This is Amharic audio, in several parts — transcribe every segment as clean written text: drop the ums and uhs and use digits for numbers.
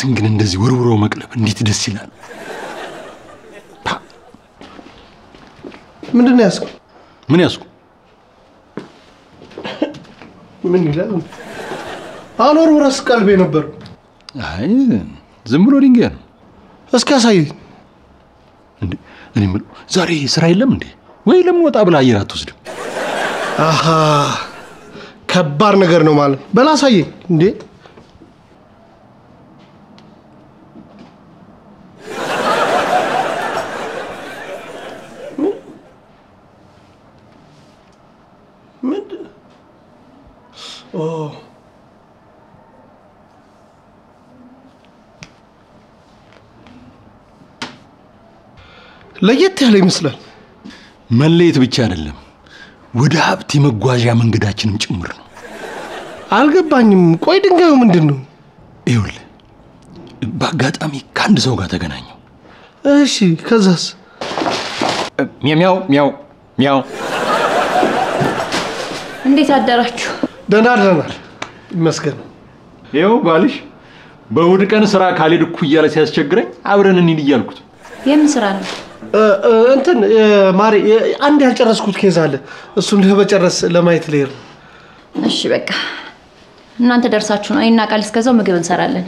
ህይወትን ግን እንደዚህ ወርውሮ መቅለብ እንዴት ደስ ይላል ምንድነው ያስኩ ምን ያስኩ ምን ይላል አኖር ወራስ ቀልቤ ነበር አይ ዝም ብሎ ድንጋይ ነው እስኪ አሳይ እንዴ እኔ ምን ዛሬ ስራ የለም እንዴ ወይ ለምን ወጣ ብላ አየር አትወስድም አሃ ከባድ ነገር ነው ማለት በላሳይ እንዴ ለየት ያለ ይመስላል መለየት ብቻ አይደለም ወደ ሀብት የመጓዣ መንገዳችንም ጭምር ነው አልገባኝም ቆይ ድንጋዩ ምንድነው ይውል በአጋጣሚ ከአንድ ሰው ጋር ተገናኘው እሺ ከዛስ ሚያው ሚያው ሚያው እንዴት አደራችሁ ደህና ደህና ይመስገን ይው ባልሽ በእሑድ ቀን ስራ ካልሄድኩ እያለ ሲያስቸግረኝ አብረን እንሂድ እያልኩት የምን ስራ ነው እንትን ማሪ አንድ ያልጨረስኩት ኬዝ አለ እሱን ለመጨረስ ለማየት ልሄድ እሺ በቃ እናንተ ደርሳችሁ ነው አይና ቃል እስከዛው ምግብ እንሰራለን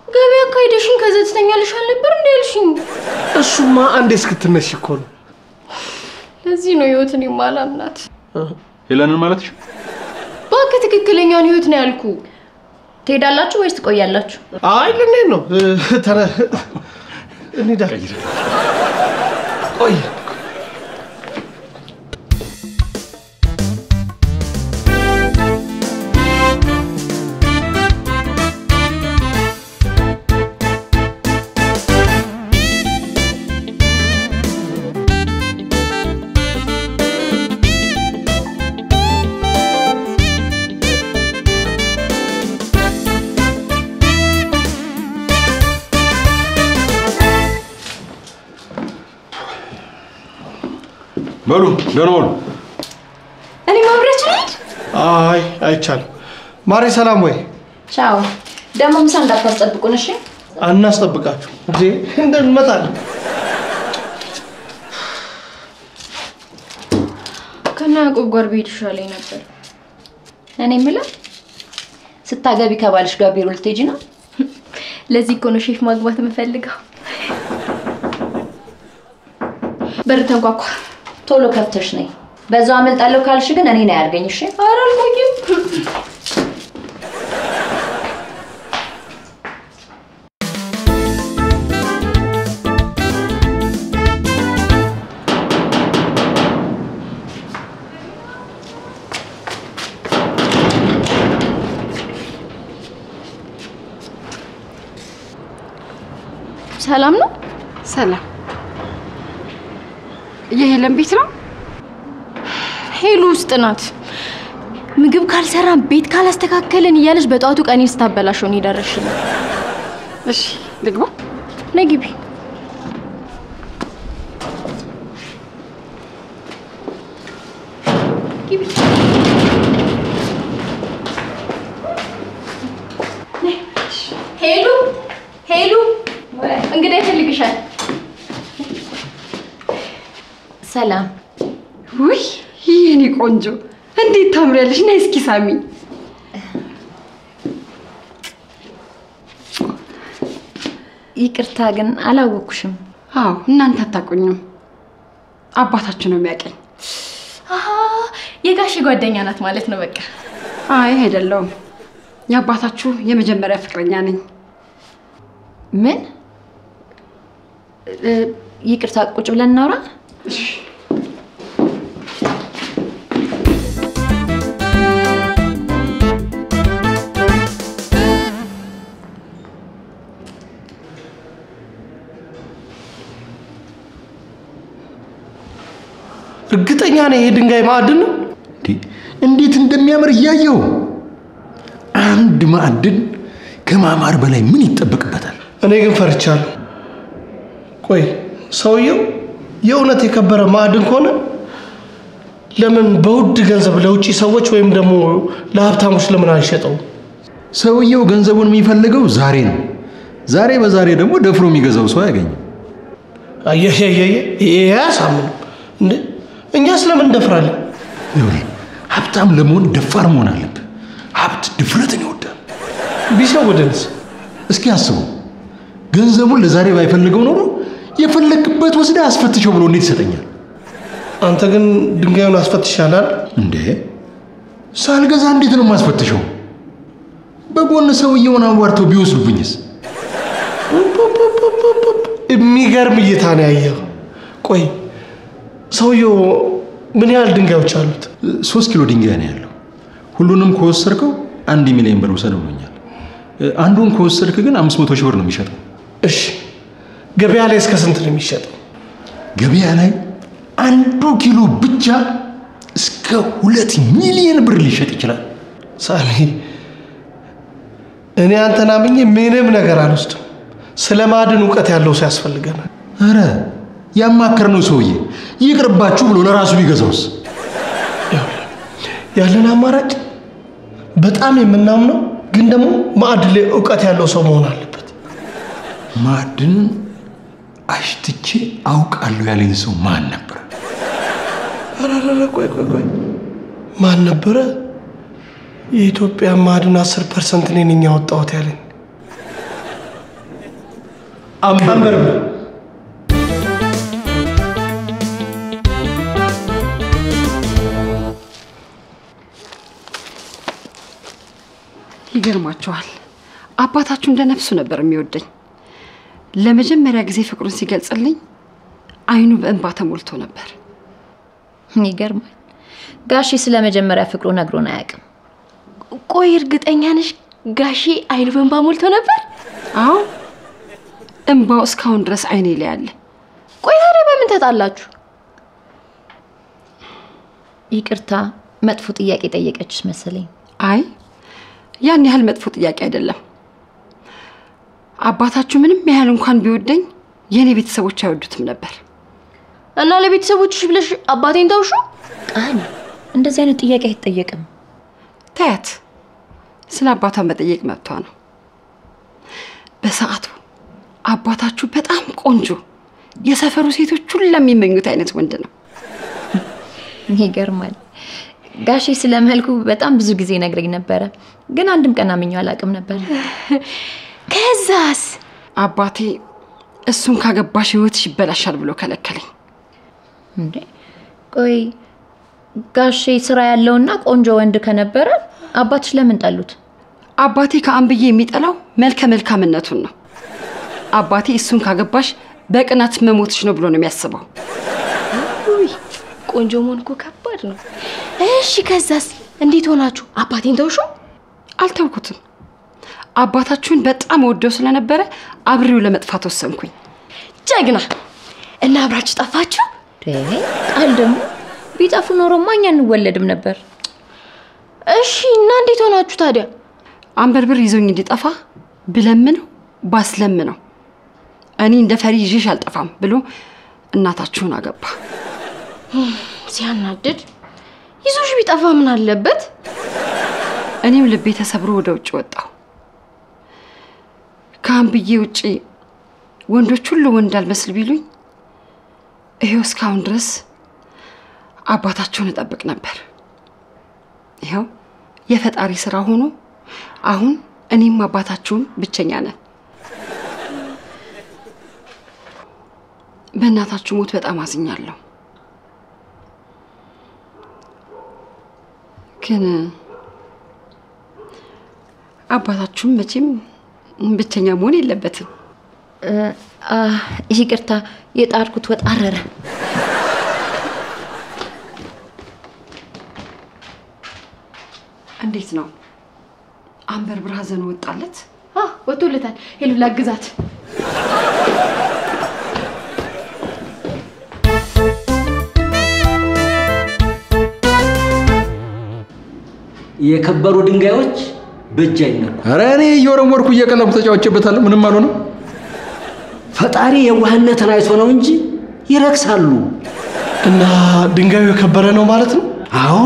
ገበያ ካይደሽን ከዘተኛልሽ አልነበር እንዴ ያልሽኝ እሱማ አንዴ እስክትነሽ እኮ ነው ለዚህ ነው ህይወትን ይማላምናት ሄለንን ማለትሽ ባክ ትክክለኛውን ህይወት ነው ያልኩ ትሄዳላችሁ ወይስ ትቆያላችሁ አይ ለኔ ነው እንዴ ቆይ በሉ ደህና ዋሉ እኔ ማብረች ነኝ አይ አይቻል ማሪ ሰላም ወይ ቻው ደሞ ምሳ እንዳታስጠብቁን እሺ አናስጠብቃችሁ እንዴ እንደምመጣለን ከና ያዕቆብ ጋር ቤት ይሻለኝ ነበር እኔ ምላ ስታገቢ ከባልሽ ጋር ቢሮ ልትሄጂ ነው ለዚህ እኮ ነው ሼፍ ማግባት የምፈልገው በር ተንኳኳ ቶሎ ከፍተሽ ነይ በዛው አመልጣለሁ ካልሽ ግን እኔ ነኝ ያርገኝ እሺ ኧረ አልቆይም ሰላም ነው ሰላም የሄለን ቤት ነው ሄሉ ውስጥ ናት ምግብ ካልሰራን ቤት ካላስተካከለን እያለች በጧቱ ቀኔን ስታበላሽው ነው ይደረሽልኝ እሺ ልግባ ነይ ግቢ ግቢ ሄሉ ሄሉ እንግዲህ ይፈልግሻል ሰላም ውይ የኔ ቆንጆ እንዴት ታምሪያለሽ ነይ እስኪ ሳሚ ይቅርታ ግን አላወኩሽም አዎ እናንተ አታውቁኝም አባታችሁ ነው የሚያቀኝ አሃ የጋሽ ጓደኛ ናት ማለት ነው በቃ አይ አይደለም ያባታችሁ የመጀመሪያ ፍቅረኛ ነኝ ምን ይቅርታ ቁጭ ብለን እናውራ እሺ እርግጠኛ ነኝ ይሄ ድንጋይ ማዕድን ነው እንዴት እንደሚያምር ያየው አንድ ማዕድን ከማማር በላይ ምን ይጠበቅበታል እኔ ግን ፈርቻለሁ ቆይ ሰውየው የእውነት የከበረ ማዕድን ከሆነ ለምን በውድ ገንዘብ ለውጪ ሰዎች ወይም ደግሞ ለሀብታሞች ለምን አይሸጠው ሰውየው ገንዘቡን የሚፈልገው ዛሬ ነው። ዛሬ በዛሬ ደግሞ ደፍሮ የሚገዛው ሰው አያገኝም። ያሳምን እንዴ? እኛ ስለምን እንደፍራለን? ይኸውልህ ሀብታም ለመሆን ደፋር መሆን አለብህ። ሀብት ድፍረትን ይወዳል። ቢሸውደንስ? እስኪ አስበው፣ ገንዘቡን ለዛሬ ባይፈልገው ኖሮ የፈለክበት ወስደህ አስፈትሸው ብሎ እንዴት ይሰጠኛል? አንተ ግን ድንጋዩን አስፈትሻለህ እንዴ? ሳልገዛ እንዴት ነው የማስፈትሸው? በጎን ሰውየውን አዋርተው ቢወስዱብኝስ? የሚገርም እይታ ነው ያየው። ቆይ ሰውየው ምን ያህል ድንጋዮች አሉት? 3 ኪሎ ድንጋይ ነው ያለው። ሁሉንም ከወሰድከው 1 ሚሊዮን ብር ውሰድ ብሎኛል። አንዱን ከወሰድክ ግን 500 ሺህ ብር ነው የሚሸጠው። እሺ ገበያ ላይ እስከ ስንት ነው የሚሸጠው? ገበያ ላይ 1 ኪሎ ብቻ እስከ 2 ሚሊዮን ብር ሊሸጥ ይችላል። ሳሚ እኔ አንተን አምኜ ምንም ነገር አልወስድም። ስለ ማዕድን እውቀት ያለው ሰው ያስፈልገናል። አረ ያማከርነው ሰውዬ ይቅርባችሁ ብሎ ለራሱ ቢገዛውስ? ያለን አማራጭ በጣም የምናምነው ግን ደግሞ ማዕድን ላይ እውቀት ያለው ሰው መሆን አለበት። ማዕድን አሽትቼ አውቃለሁ ያለኝ ሰው ማን ነበር? አራራራ ቆይ ማን ነበረ? የኢትዮጵያ ማዕድን 10% ነኝ ያወጣሁት ያለኝ አንበር። ይገርማችኋል፣ አባታችሁ እንደ ነፍሱ ነበር የሚወደኝ። ለመጀመሪያ ጊዜ ፍቅሩን ሲገልጽልኝ አይኑ በእንባ ተሞልቶ ነበር። ይገርማል። ጋሼ ስለ መጀመሪያ ፍቅሩ ነግሮን አያውቅም። ቆይ እርግጠኛ ነሽ ጋሼ አይኑ በእንባ ሞልቶ ነበር? አዎ፣ እንባው እስካሁን ድረስ አይኔ ላይ አለ። ቆይ ታዲያ በምን ተጣላችሁ? ይቅርታ መጥፎ ጥያቄ ጠየቀችሽ መሰለኝ። አይ ያን ያህል መጥፎ ጥያቄ አይደለም። አባታችሁ ምንም ያህል እንኳን ቢወደኝ የኔ ቤተሰቦች አይወዱትም ነበር። እና ለቤተሰቦችሽ ብለሽ አባቴን ተውሹ? ቃል እንደዚህ አይነት ጥያቄ አይጠየቅም። ታያት፣ ስለ አባቷ መጠየቅ መብቷ ነው። በሰዓቱ አባታችሁ በጣም ቆንጆ፣ የሰፈሩ ሴቶች ሁሉ ለሚመኙት አይነት ወንድ ነው። ይገርማል። ጋሼ ስለ መልኩ በጣም ብዙ ጊዜ ነግረኝ ነበረ፣ ግን አንድም ቀን አምኜው አላውቅም ነበር። ከዛስ አባቴ እሱን ካገባሽ ህይወትሽ ይበላሻል ብሎ ከለከለኝ። እንዴ ቆይ ጋሼ ስራ ያለውና ቆንጆ ወንድ ከነበረ አባትሽ ለምን ጠሉት? አባቴ ከአንብዬ የሚጠላው መልከ መልካምነቱን ነው። አባቴ እሱን ካገባሽ በቅናት መሞትሽ ነው ብሎ ነው የሚያስበው። ቆንጆ መሆን እኮ ከባድ ነው። እሺ ከዛስ እንዴት ሆናችሁ? አባቴን ተውሹ? አልተውኩትም። አባታችሁን በጣም ወደው ስለነበረ አብሬው ለመጥፋት ወሰንኩኝ። ጀግና! እና አብራችሁ ጠፋችሁ? ቃል ደግሞ ቢጠፉ ኖሮማ እኛ እንወለድም ነበር። እሺ እና እንዴት ሆናችሁ ታዲያ? አንበርብር ይዞኝ እንዲጠፋ ብለምነው ባስለምነው እኔ እንደ ፈሪ ይዤሽ አልጠፋም ብሎ እናታችሁን አገባ። ሲያናድድ። ይዞሽ ቢጠፋ ምን አለበት? እኔም ልቤ ተሰብሮ ወደ ውጭ ወጣሁ። ከአንብዬ ውጪ ወንዶች ሁሉ ወንድ አልመስል ቢሉኝ ይሄው እስካሁን ድረስ አባታቸውን እጠብቅ ነበር። ይሄው የፈጣሪ ስራ ሆኖ አሁን እኔም አባታቸውን ብቸኛ ነን። በእናታችሁ ሞት በጣም አዝኛለሁ። ግን አባታችሁም መቼም ብቸኛ መሆን የለበትም። ይቅርታ የጣርኩት ወጥ አረረ። እንዴት ነው አንበርብር ሀዘኑ ወጣለት? ወጥቶለታል። ሄሉ ላግዛት። የከበሩ ድንጋዮች በእጅ አይነኩ። ኧረ እኔ እየወረወርኩ እየቀለብኩ ተጫውቼበታለሁ። ምንም አልሆነም። ፈጣሪ የዋህነትን አይቶ ነው እንጂ ይረክሳሉ። እና ድንጋዩ የከበረ ነው ማለት ነው? አዎ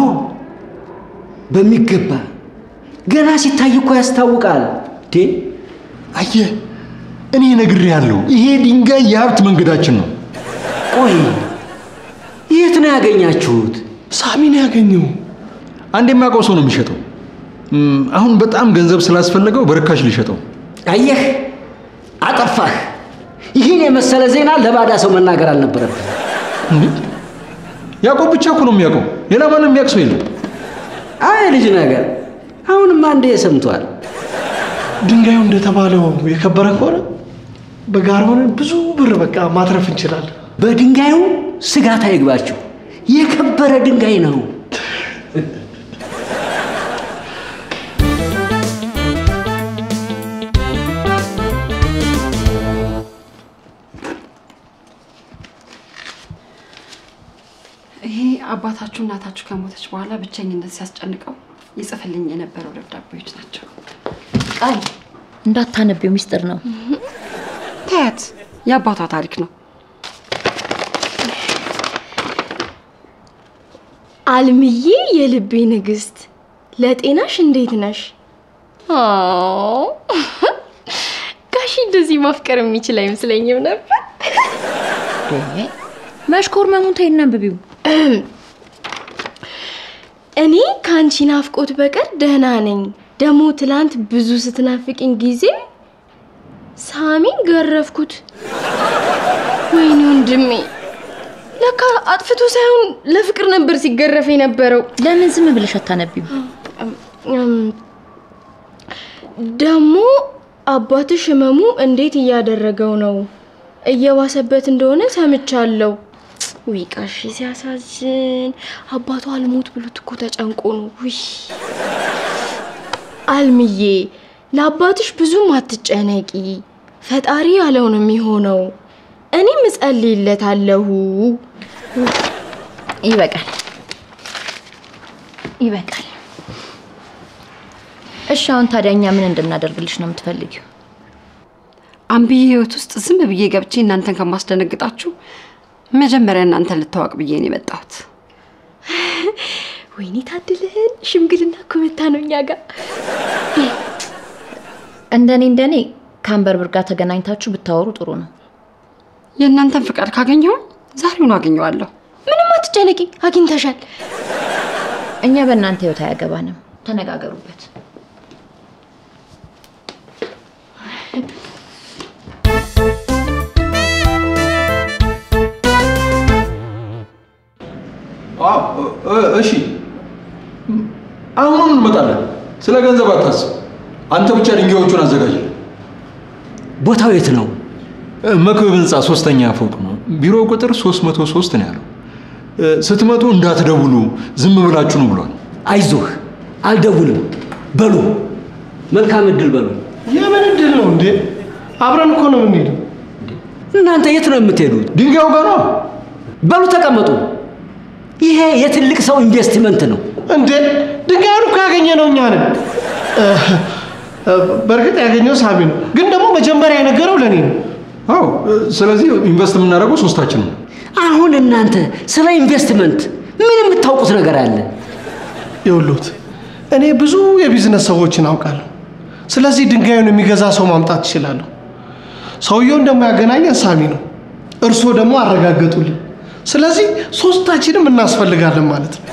በሚገባ ገና ሲታይ እኮ ያስታውቃል። አየህ እኔ ነግሬሃለሁ፣ ይሄ ድንጋይ የሀብት መንገዳችን ነው። ቆይ የት ነው ያገኛችሁት? ሳሚን ያገኘው አንድ የሚያውቀው ሰው ነው የሚሸጠው። አሁን በጣም ገንዘብ ስላስፈለገው በርካሽ ሊሸጠው። አየህ አጠፋህ። ይህን የመሰለ ዜና ለባዳ ሰው መናገር አልነበረብህ። ያዕቆብ ብቻ እኮ ነው የሚያውቀው፣ ሌላ ማንም የሚያውቅ ሰው የለም። አይ ልጅ ነገር አሁንም አንዴ ሰምቷል። ድንጋዩ እንደተባለው የከበረ ከሆነ በጋራ ሆነን ብዙ ብር በቃ ማትረፍ እንችላለን። በድንጋዩ ስጋት አይግባችሁ፣ የከበረ ድንጋይ ነው። ይሄ አባታችሁ እናታችሁ ከሞተች በኋላ ብቸኝነት ሲያስጨንቀው ይጽፍልኝ የነበረው ደብዳቤዎች ናቸው። ቃል እንዳታነቢው ሚስጥር ነው። ታያት የአባቷ ታሪክ ነው። አልምዬ የልቤ ንግስት ለጤናሽ እንዴት ነሽ? ጋሺ እንደዚህ ማፍቀር የሚችል አይመስለኝም ነበር። መሽኮርመሙን ተይናንብቢው። እኔ ካንቺ ናፍቆት በቀር ደህና ነኝ። ደሞ ትላንት ብዙ ስትናፍቂኝ ጊዜ ሳሚን ገረፍኩት። ወይኔ ወንድሜ ለካ አጥፍቶ ሳይሆን ለፍቅር ነበር ሲገረፍ የነበረው። ለምን ዝም ብለሽ አታነቢው? ደሞ አባትሽ ህመሙ እንዴት እያደረገው ነው? እየዋሰበት እንደሆነ ሰምቻለሁ። ውይ ጋሺ ሲያሳዝን። አባቱ አልሞት ብሎት እኮ ተጨንቆ ነው። ውይ አልምዬ ለአባትሽ ብዙም አትጨነቂ። ፈጣሪ ያለው ነው የሚሆነው። እኔም እጸልይለታለሁ። ይበቃል ይበቃል። እሺ አሁን ታዲያኛ ምን እንድናደርግልሽ ነው የምትፈልጊው? አንብዬ ህይወት ውስጥ ዝም ብዬ ገብቼ እናንተን ከማስደነግጣችሁ መጀመሪያ እናንተን ልታወቅ ብዬ ነው የመጣሁት። ወይኔ ታድልህን። ሽምግልና እኮ መታ ነው እኛ ጋር። እንደኔ ከአንበርብር ጋር ተገናኝታችሁ ብታወሩ ጥሩ ነው። የእናንተን ፍቃድ ካገኘው ዛሬውኑ አገኘዋለሁ። ምንም አትጨነቂ፣ አግኝተሻል። እኛ በእናንተ ህይወት አያገባንም። ተነጋገሩበት። እሺ አሁን እንመጣለን። ስለ ገንዘብ አታስብ። አንተ ብቻ ድንጋዮቹን አዘጋጅ። ቦታው የት ነው? መክብብ ህንጻ 3ኛ ፎቅ ነው። ቢሮ ቁጥር 303 ነው ያለው። ስትመጡ እንዳትደውሉ ዝም ብላችሁ ነው ብሏል። አይዞህ አልደውልም በሉ። መልካም እድል በሉ። የምን እድል ነው እንዴ? አብረን እኮ ነው የምንሄደው። እናንተ የት ነው የምትሄዱት? ድንጋዩ ጋር ነው። በሉ ተቀመጡ። ይሄ የትልቅ ሰው ኢንቨስትመንት ነው እንዴ? ድንጋዩን እኮ ያገኘነው እኛ ነን። በርግጥ ያገኘው ሳሚ ነው፣ ግን ደግሞ መጀመሪያ የነገረው ለኔ ነው። አዎ፣ ስለዚህ ኢንቨስት የምናደርገው ሶስታችን ነው። አሁን እናንተ ስለ ኢንቨስትመንት ምን የምታውቁት ነገር አለ? ይኸውልዎት እኔ ብዙ የቢዝነስ ሰዎችን አውቃለሁ። ስለዚህ ድንጋዩን የሚገዛ ሰው ማምጣት እችላለሁ። ሰውየው እንደማያገናኘን ሳሚ ነው፣ እርስዎ ደግሞ አረጋገጡልኝ። ስለዚህ ሶስታችንም እናስፈልጋለን ማለት ነው።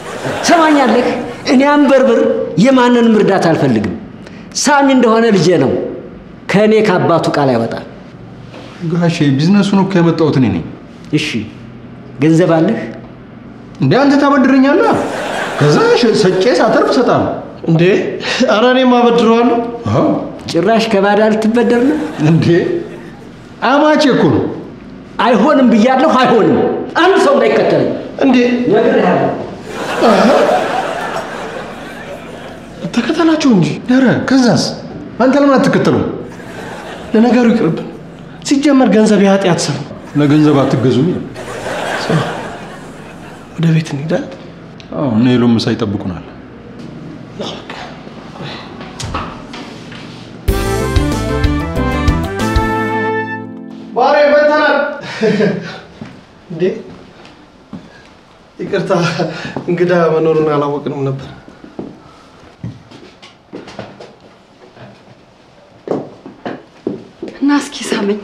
ሰማኛለህ? እኔ አንበርብር የማንንም እርዳታ አልፈልግም። ሳሚ እንደሆነ ልጄ ነው። ከእኔ ከአባቱ ቃል አይወጣም። ጋሼ ቢዝነሱን እኮ ያመጣሁት እኔ ነኝ። እሺ ገንዘብ አለህ እንዴ? አንተ ታበድረኛለህ፣ ከዛ ሰጬ ሳተርፍ እሰጥሃለሁ። እንዴ ኧረ እኔም አበድረዋለሁ። አዎ ጭራሽ ከባዳ ልትበደር ነው እንዴ? አማቼ እኮ ነው። አይሆንም ብያለሁ፣ አይሆንም። አንድ ሰው እንዳይከተለኝ እንዴ ነግሬሃለሁ። ተከተላችሁ እንጂ። ኧረ ከዛስ አንተ ለምን አትከተሉም? ለነገሩ ይቅርብን። ሲጀመር ገንዘብ የኃጢአት ስር ነው። ለገንዘብ አትገዙም። ወደ ቤት እንሂድ። አዎ እነ ሄሎም ምሳ ይጠብቁናል። ባሬ በተናል እንዴ? ይቅርታ እንግዳ መኖሩን አላወቅንም ነበር። እስኪ ሳመኝ።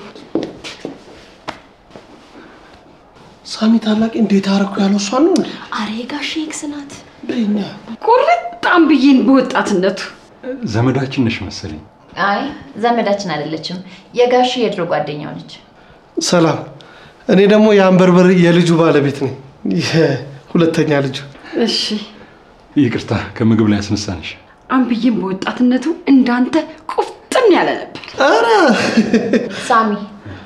ሳሚ ታላቅ እንዴት አረኩ ያለው እሷ ነው እንዴ? አሬ ጋሼ ኤክስ ናት። በእኛ ቁርጣም ብዬን በወጣትነቱ ዘመዳችን ነሽ መሰለኝ። አይ ዘመዳችን አይደለችም፣ የጋሼ የድሮ ጓደኛው ነች። ሰላም። እኔ ደግሞ የአንበርበር የልጁ ባለቤት ነኝ። የሁለተኛ ልጁ። እሺ ይቅርታ ከምግብ ላይ አስነሳንሽ። አንብዬን በወጣትነቱ እንዳንተ ቁፍጥን ያለ ነበር። አረ ሳሚ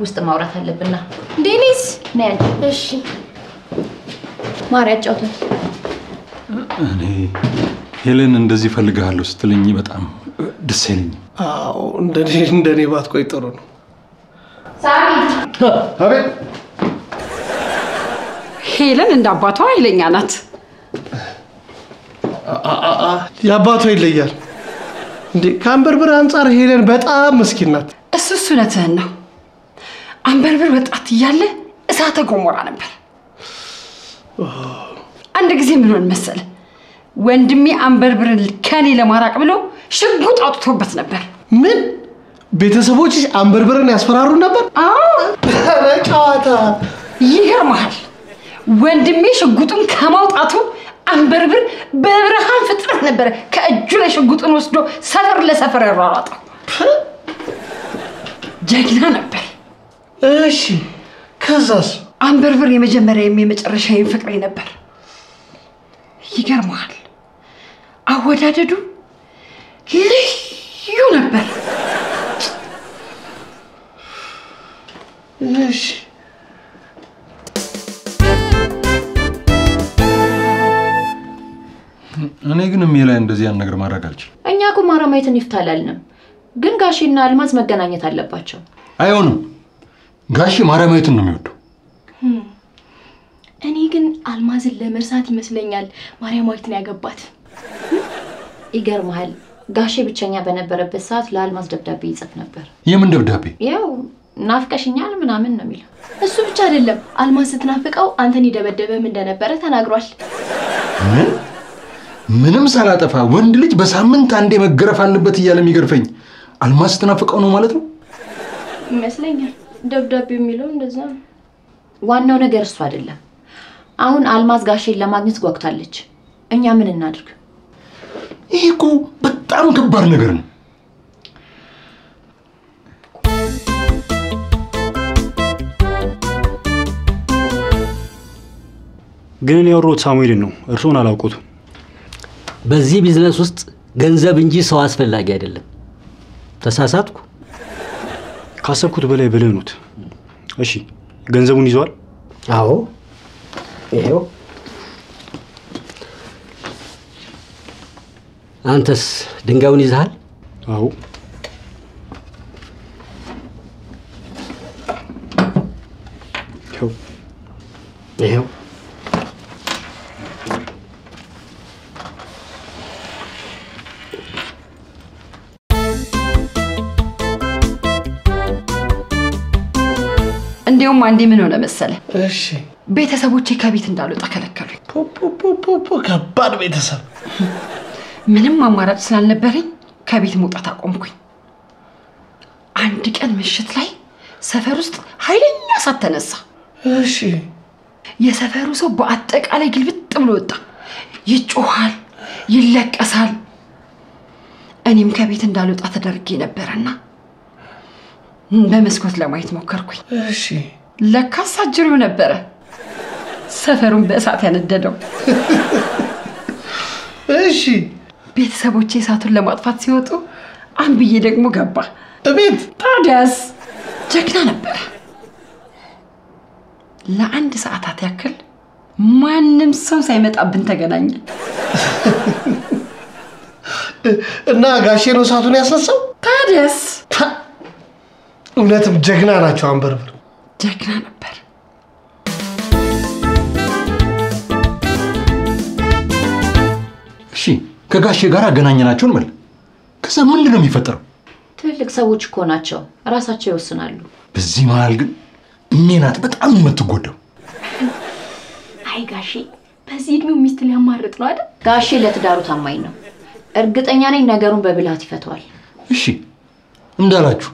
ውስጥ ማውራት አለብና። ዴኒስ ነይ። እሺ ማርያ ጫውተን። እኔ ሄለን እንደዚህ ፈልጋለሁ ስትልኝ በጣም ደስ ይለኝ። አዎ እንደኔ ባትቆይ ጥሩ ነው። ሳሚ አቤት። ሄለን እንደ አባቷ ኃይለኛ ናት። የአባቷ ይለያል እንዴ? ከአንበርበር አንጻር ሄለን በጣም ምስኪን ናት። እሱ እውነትህን ነው። አንበርበር ወጣት እያለ እሳተ ገሞራ ነበር። አንድ ጊዜ ምን ሆነ መሰለ? ወንድሜ አንበርበርን ከኔ ለማራቅ ብሎ ሽጉጥ አውጥቶበት ነበር። ምን? ቤተሰቦችሽ አንበርበርን ያስፈራሩ ነበር? አዎ ጨዋታ። ይገርምሃል፣ ወንድሜ ሽጉጡን ከማውጣቱ አንበርበር በብርሃን ፍጥነት ነበር ከእጁ ላይ ሽጉጡን ወስዶ ሰፈር ለሰፈር ያሯሯጠው። ጀግና ነበር። እሺ ከዛስ? አንበርበር የመጀመሪያ የመጨረሻዬ ፍቅሬ ነበር። ይገርምሃል፣ አወዳደዱ ልዩ ነበር። እሺ እኔ ግን ላይ እንደዚህ ያን ነገር ማድረግ አልችልም። እኛ እኮ ማራማይትን ይፍታላልንም፣ ግን ጋሼና አልማዝ መገናኘት አለባቸው። አይሆንም። ጋሼ ማራማይትን ነው የሚወደው። እኔ ግን አልማዝን ለመርሳት ይመስለኛል ማርያማዊትን ያገባት። ይገርምሃል፣ ጋሼ ብቸኛ በነበረበት ሰዓት ለአልማዝ ደብዳቤ ይጽፍ ነበር። የምን ደብዳቤ? ያው ናፍቀሽኛል ምናምን ነው የሚለው። እሱ ብቻ አይደለም፣ አልማዝ ስትናፍቀው አንተን ይደበደበም እንደነበረ ተናግሯል። ምንም ሳላጠፋ ወንድ ልጅ በሳምንት አንዴ መገረፍ አለበት እያለ የሚገርፈኝ አልማዝ ስትናፍቀው ነው ማለት ነው ይመስለኛል። ደብዳቤው የሚለው እንደዛ ነው። ዋናው ነገር እሱ አይደለም። አሁን አልማዝ ጋሼን ለማግኘት ጓጉታለች። እኛ ምን እናድርግ? ይሄ እኮ በጣም ከባድ ነገር ነው። ግን ያወሩት ሳሙኤልን ነው፣ እርሶን አላውቁትም። በዚህ ቢዝነስ ውስጥ ገንዘብ እንጂ ሰው አስፈላጊ አይደለም። ተሳሳትኩ? ካሰብኩት በላይ በለኑት። እሺ ገንዘቡን ይዟል? አዎ ይሄው። አንተስ ድንጋዩን ይዘሃል? አዎ። ይሄው። እንዲያውም አንዴ ምን ሆነ መሰለ? እሺ ቤተሰቦቼ ከቤት እንዳልወጣ ከለከሉኝ። ከባድ ቤተሰብ። ምንም አማራጭ ስላልነበረኝ ከቤት መውጣት አቆምኩኝ። አንድ ቀን ምሽት ላይ ሰፈር ውስጥ ኃይለኛ እሳት ተነሳ። እሺ የሰፈሩ ሰው በአጠቃላይ ግልብጥ ብሎ ወጣ። ይጮሃል፣ ይለቀሳል። እኔም ከቤት እንዳልወጣ ተደርጌ ነበርና በመስኮት ለማየት ሞከርኩኝ። እሺ ለካስ አጅሬው ነበረ ሰፈሩን በእሳት ያነደደው። እሺ ቤተሰቦቼ እሳቱን ለማጥፋት ሲወጡ አንብዬ ደግሞ ገባ እቤት። ታዲያስ ጀግና ነበር። ለአንድ ሰዓታት ያክል ማንም ሰው ሳይመጣብን ተገናኘን። እና ጋሼ ነው እሳቱን ያስነሳው? ታዲያስ እውነትም ጀግና ናቸው አንበርበር። ጀግና ነበር። እሺ ከጋሼ ጋር አገናኘናቸውን ማለት ከዛ ምንድን ነው የሚፈጠረው? ትልልቅ ሰዎች እኮ ናቸው፣ ራሳቸው ይወስናሉ። በዚህ መሃል ግን እኔ ናት በጣም የምትጎዳው። አይ ጋሼ በዚህ እድሜው ሚስት ሊያማርጥ ነው አይደል? ጋሼ ለትዳሩ ታማኝ ነው። እርግጠኛ ነኝ ነገሩን በብልሃት ይፈታዋል። እሺ እንዳላችሁ።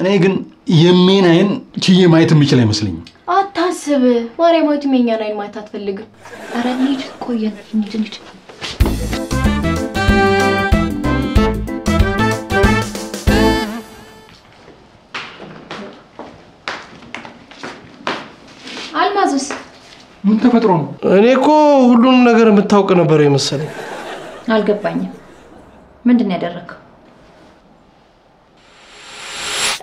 እኔ ግን የሜን አይን ችዬ ማየት የምችል አይመስለኝም። አታስብ፣ ማርያማዊት የኛን አይን ማየት አትፈልግም። ኧረ እንሂድ፣ ቆየን፣ እንሂድ። አልማዝስ ምን ተፈጥሮ ነው? እኔ እኮ ሁሉንም ነገር የምታውቅ ነበር የመሰለኝ። አልገባኝም። ምንድን ያደረከው?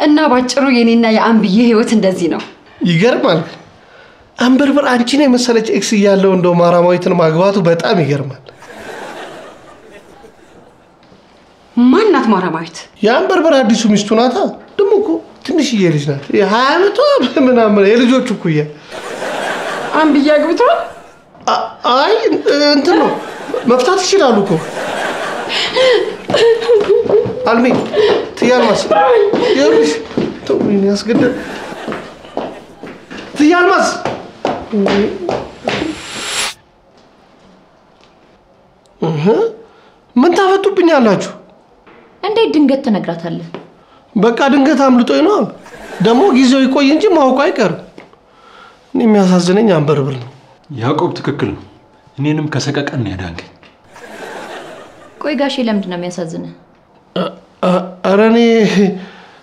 እና ባጭሩ የኔና የአንብዬ ህይወት እንደዚህ ነው። ይገርማል። አንበርበር አንቺን የመሰለች ኤክስ እያለው እንደው ማራማዊትን ማግባቱ በጣም ይገርማል። ማናት ማራማዊት? የአንበርበር አዲሱ ሚስቱ ናታ። ደግሞ እኮ ትንሽዬ ልጅ ናት። የ20 ዓመቷ ምናምን የልጆቹ እኩያ። አንብዬ አግብቷል? አይ እንትን ነው መፍታት ይችላሉ እኮ። አልሚ ትያልማስ ይኸውልሽ ተውኝ ያስገድል ትያልማስ ምን ታፈጡብኛላችሁ? እንዴት ድንገት ትነግራታለህ? በቃ ድንገት አምልጦኝ ነው። ደግሞ ጊዜው ይቆይ እንጂ ማውቀው አይቀርም። እኔ የሚያሳዝነኝ አንበርብር ነው። ያዕቆብ ትክክል ነው። እኔንም ከሰቀቀን ነው ያዳንከኝ። ቆይ ጋሼ ለምንድን ነው የሚያሳዝንህ? ኧረ እኔ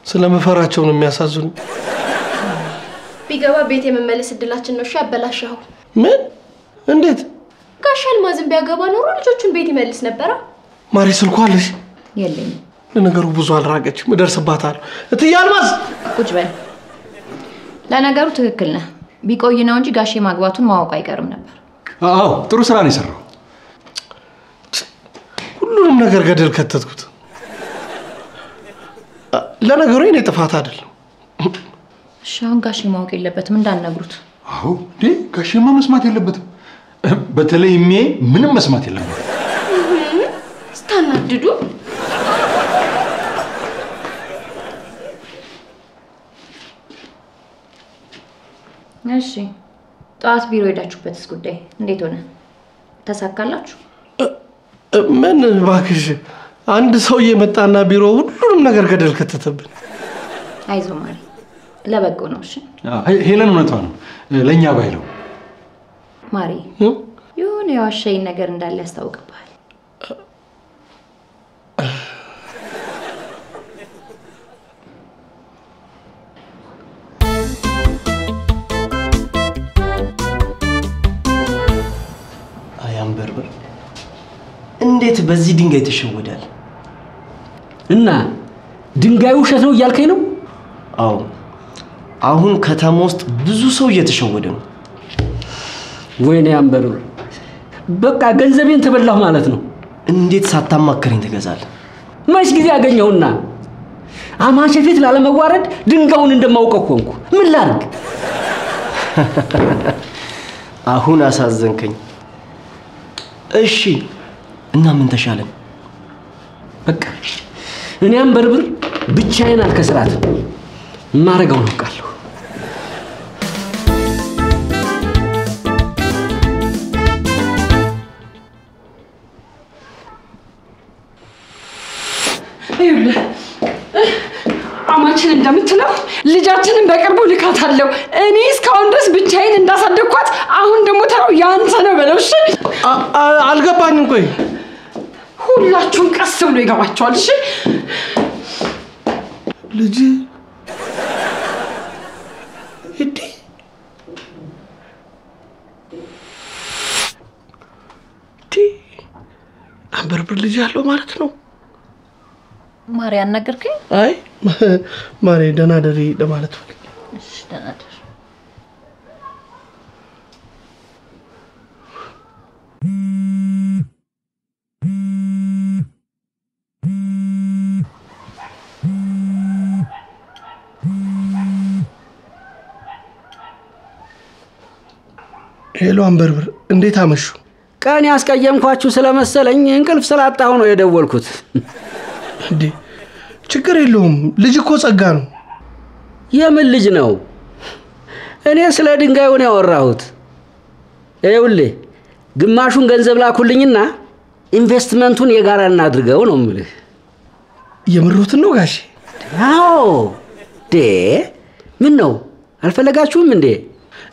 ስለምፈራቸው ነው የሚያሳዝኑ። ቢገባ ቤት የመመለስ እድላችን ነው። እሺ ያበላሻው። ምን? እንዴት? ጋሽ አልማዝን ቢያገባ ኖሮ ልጆቹን ቤት ይመልስ ነበር። ማሪ ስልኳ አለሽ? የለኝም። ለነገሩ ብዙ አልራቀችም፣ እደርስባታለሁ። እትዬ አልማዝ ቁጭ በል። ለነገሩ ትክክል ነህ። ቢቆይ ነው እንጂ ጋሼ ማግባቱን ማወቅ አይቀርም ነበር። አዎ ጥሩ ስራ ነው የሰራው። ሁሉንም ነገር ገደል ከተትኩት። ለነገሩ የኔ ጥፋት አይደለም። እሺ አሁን ጋሼ ማወቅ የለበትም እንዳትነግሩት። አዎ እንዴ ጋሼማ መስማት የለበትም። በተለይ ምንም መስማት የለበትም። ስታናድዱ እሺ ጠዋት ቢሮ ሄዳችሁበትስ ጉዳይ እንዴት ሆነ? ተሳካላችሁ? ምን እባክሽ፣ አንድ ሰው የመጣና ቢሮ ሁሉንም ነገር ገደል ከተተብን። አይዞህ ማሪ፣ ለበጎ ነው። እሺ ሄለን እውነቷ ነው። ለኛ ባይለው ማሪ የሆነ የዋሸኝ ነገር እንዳለ ያስታውቅብሃል። አንበርበር እንዴት በዚህ ድንጋይ ተሸወዳል? እና ድንጋዩ ውሸት ነው እያልከኝ ነው? አዎ አሁን ከተማ ውስጥ ብዙ ሰው እየተሸወደ ነው። ወይኔ አንበርበር፣ በቃ ገንዘቤን ተበላሁ ማለት ነው። እንዴት ሳታማከረኝ ትገዛለህ? መች ጊዜ አገኘሁና አማቼ ፊት ላለመዋረድ ድንጋዩን እንደማውቀው ሆንኩ። ምን ላድርግ? አሁን አሳዘንከኝ። እሺ እና ምን ተሻለን? በቃ እኔ አንበርብር ብቻዬን አልከስራትም። ማረጋውን አውቃለሁ። ይኸውልህ አማችን እንደምትለው ልጃችንን በቅርቡ ልካታለሁ። እኔ እስካሁን ድረስ ብቻዬን እንዳሳደግኳት አሁን ደግሞ ተራው ያንተ ነው በለው። እሺ አልገባኝም። ቆይ ሁላችሁም ቀስ ብሎ ይገባችኋል። እሺ ልጅ እዲ አንበርብር ልጅ ያለው ማለት ነው። ማሪ አናገርከኝ? አይ ማሪ ደህና ደሪ ለማለት ነው። እሺ ደህና ደር። ሄሎ አንበርብር፣ እንዴት አመሹ? ቀን ያስቀየምኳችሁ ስለመሰለኝ እንቅልፍ ስላጣሁ ነው የደወልኩት። እንዴ ችግር የለውም። ልጅ እኮ ጸጋ ነው። የምን ልጅ ነው? እኔ ስለ ድንጋዩ ነው ያወራሁት። ይኸውልህ ግማሹን ገንዘብ ላኩልኝና ኢንቨስትመንቱን የጋራ እናድርገው ነው የምልህ። የምሩትን ነው ጋሼ? አዎ ምን ነው አልፈለጋችሁም እንዴ?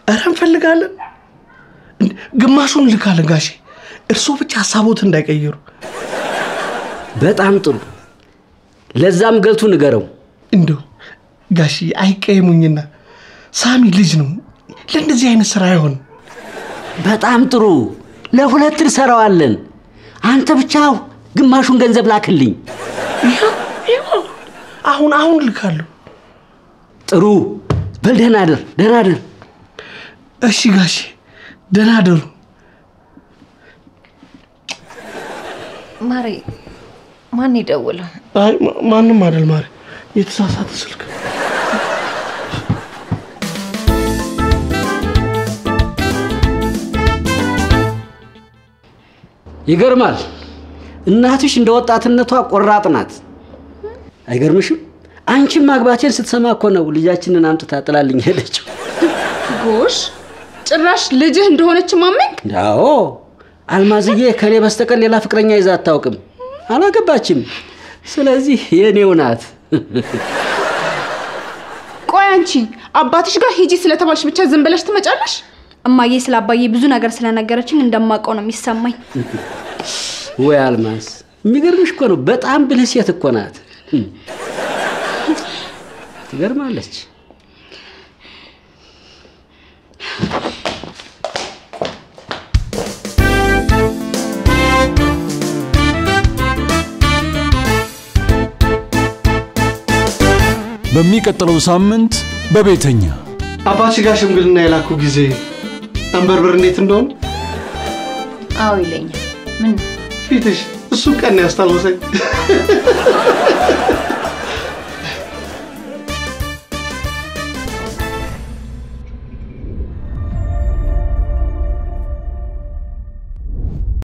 ኧረ እንፈልጋለን። ግማሹን ልካለን ጋሼ፣ እርሶ ብቻ ሐሳቦት እንዳይቀይሩ። በጣም ጥሩ። ለዛም ገልቱ ንገረው። እንደው ጋሼ አይቀየሙኝና ሳሚ ልጅ ነው፣ ለእንደዚህ አይነት ስራ አይሆን። በጣም ጥሩ። ለሁለት እንሰራዋለን። አንተ ብቻ ግማሹን ገንዘብ ላክልኝ። ይኸው አሁን ልካለሁ። ጥሩ። በል ደህና አደር። እሺ ጋሼ ደህና አደሩ። ማሬ ማን ይደውለው? አይ ማንም አይደል ማሬ፣ የተሳሳተ ስልክ። ይገርማል። እናትሽ እንደ ወጣትነቷ ቆራጥ ናት። አይገርምሽም? አንቺም ማግባቴን ስትሰማ እኮ ነው ልጃችንን አምጥታ ጥላልኝ ሄደችው። ጎሽ ጭራሽ ልጅህ እንደሆነች ማመንክ? አዎ አልማዝዬ ከኔ በስተቀር ሌላ ፍቅረኛ ይዛ አታውቅም፣ አላገባችም። ስለዚህ የኔው ናት። ቆይ አንቺ አባትሽ ጋር ሂጂ ስለተባልሽ ብቻ ዝም ብለሽ ትመጫለሽ? እማዬ ስለ አባዬ ብዙ ነገር ስለነገረችኝ እንደማውቀው ነው የሚሰማኝ። ወይ አልማዝ የሚገርምሽ እኮ ነው፣ በጣም ብልህ ሴት እኮ ናት። ትገርማለች። በሚቀጥለው ሳምንት በቤተኛ አባትሽ ጋር ሽምግልና የላኩ ጊዜ አንበርብር እንዴት እንደሆነ? አዎ ይለኛል። ምን ፊትሽ እሱ ቀን ያስታውሰኝ።